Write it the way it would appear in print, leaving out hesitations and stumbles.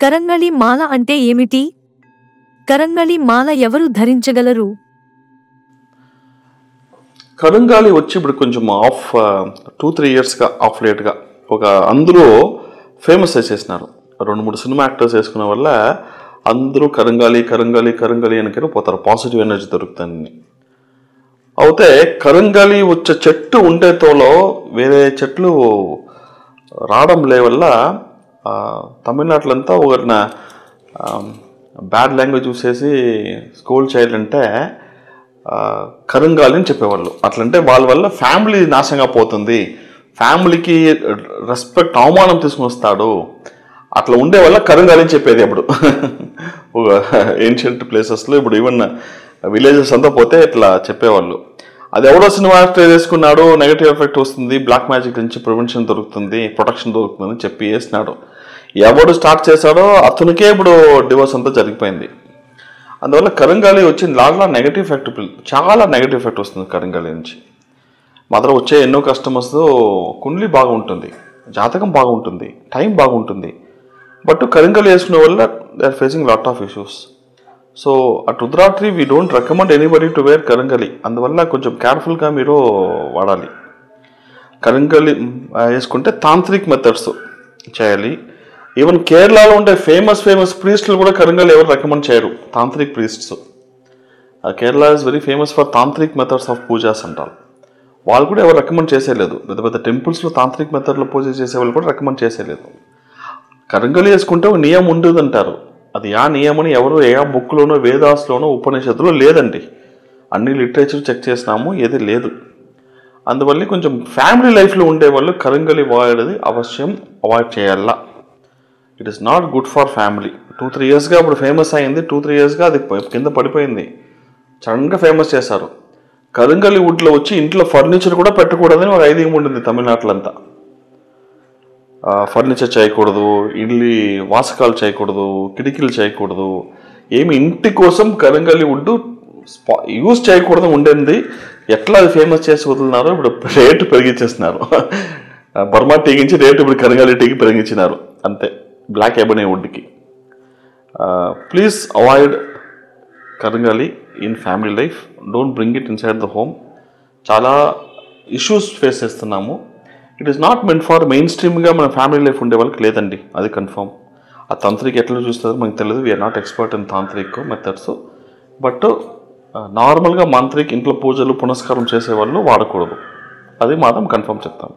కరంగళి మాల అంటే ఏమిటి? కరంగళి మాల ఎవరు ధరించగలరు? కరంగాలి వచ్చి ఇప్పుడు కొంచెం 2-3 ఇయర్స్గా లేట్గా ఒక అందరూ ఫేమస్ చేసేసినారు. 2-3 సినిమా యాక్టర్స్ వేసుకున్న వల్ల అందరూ కరంగాలి కరంగాలి కరంగాలి అని పోతారు. పాజిటివ్ ఎనర్జీ దొరుకుతుంది. అయితే కరంగాలి వచ్చే చెట్టు ఉండే తోలో వేరే చెట్లు రావడం వల్ల తమిళనాడులో అంతా ఒకరిన బ్యాడ్ లాంగ్వేజ్ చూసేసి స్కూల్ చైల్డ్ అంటే కరంగాలి అని చెప్పేవాళ్ళు. అట్లంటే వాళ్ళ వల్ల ఫ్యామిలీ నాశనంగా పోతుంది, ఫ్యామిలీకి రెస్పెక్ట్ అవమానం తీసుకుని వస్తాడు, అట్లా ఉండే వల్ల కరంగాలి అని చెప్పేది. అప్పుడు ఒక ఏన్షియంట్ ప్లేసెస్లో ఇప్పుడు ఈవెన్ విలేజెస్ అంతా పోతే ఇట్లా చెప్పేవాళ్ళు. అది ఎవడో సినిమా యాక్టర్ వేసుకున్నాడు, నెగటివ్ ఎఫెక్ట్ వస్తుంది, బ్లాక్ మ్యాజిక్ నుంచి ప్రివెన్షన్ దొరుకుతుంది, ప్రొటెక్షన్ దొరుకుతుంది అని చెప్పి వేసినాడు. ఎవడు స్టార్ట్ చేశాడో అతనికే ఇప్పుడు డివోర్స్ అంతా జరిగిపోయింది. అందువల్ల కరంగాలి వచ్చింది లాగా నెగటివ్ ఎఫెక్ట్, చాలా నెగటివ్ ఎఫెక్ట్ వస్తుంది కరంగాలి నుంచి. మాత్రం వచ్చే ఎన్నో కస్టమర్స్ కుండ్లీ బాగుంటుంది, జాతకం బాగుంటుంది, టైం బాగుంటుంది, బట్ కరంగాలి వేసుకునే వల్ల they are facing lot of issues. So at Rudratri we don't recommend anybody to wear కరంగాలి. అందువల్ల కొంచెం కేర్ఫుల్గా మీరు వాడాలి. కరంగాలి వేసుకుంటే తాంత్రిక్ మెథడ్స్ చేయాలి. ఈవెన్ కేరళలో ఉండే ఫేమస్ ప్రీస్టులు కూడా కరంగాలి ఎవరు రికమెండ్ చేయరు, tantric priests. Kerala is very famous for tantric methods of pujas అంటారు. వాళ్ళు కూడా ఎవరు రికమెండ్ చేసేయలేదు. పెద్ద పెద్ద టెంపుల్స్లో తాంత్రిక్ మెథడ్లో పూజ చేసేవాళ్ళు కూడా రికమెండ్ చేసేయలేదు. కరంగాలి వేసుకుంటే ఒక నియమం ఉండదు అంటారు. అది ఆ నియమని ఎవరు ఏ బుక్లోనో వేదాస్లోనో ఉపనిషత్తులో లేదండి. అన్ని లిటరేచర్ చెక్ చేసినాము, ఏది లేదు. అందువల్ల కొంచెం ఫ్యామిలీ లైఫ్లో ఉండేవాళ్ళు కరంగాలి వాడేది అవశ్యం అవాయిడ్ చేయాలా. It is not good for family. 2-3 ఇయర్స్గా ఇప్పుడు ఫేమస్ అయింది, 2-3 ఇయర్స్గా అది కింద పడిపోయింది. సడన్గా ఫేమస్ చేశారు. కరంగాలి వుడ్లో వచ్చి ఇంట్లో ఫర్నిచర్ కూడా పెట్టకూడదని ఒక ఐదీయం ఉంటుంది తమిళనాడులో అంతా. ఫర్నిచర్ చేయకూడదు, ఇల్లు వాసకాలు చేయకూడదు, కిటికీలు చేయకూడదు, ఏమి ఇంటి కోసం కరంగాలి వుడ్ యూజ్ చేయకూడదు ఉండేది. ఎట్లా అది ఫేమస్ చేసి వదులున్నారో ఇప్పుడు రేటు పెరిగించేస్తున్నారు. బర్మా టీకించి రేటు ఇప్పుడు కరంగాలి టీకి పెరిగించినారు అంతే, బ్లాక్ ఎబనీ వుడ్కి. ప్లీజ్ అవాయిడ్ కరంగాలి in family life, don't bring it inside the home. చాలా ఇష్యూస్ ఫేస్ చేస్తున్నాము. It is not meant for main స్ట్రీమ్గా మన ఫ్యామిలీ లైఫ్ ఉండే వాళ్ళకి లేదండి, అది కన్ఫర్మ్. ఆ తాంత్రిక్ ఎట్లా చూస్తారో మనకు తెలియదు. We are not expert in tantric methods. But నార్మల్గా మాంత్రిక్ ఇంట్లో పూజలు పునస్కారం చేసేవాళ్ళు వాడకూడదు, అది మాత్రం కన్ఫర్మ్ చెప్తాం.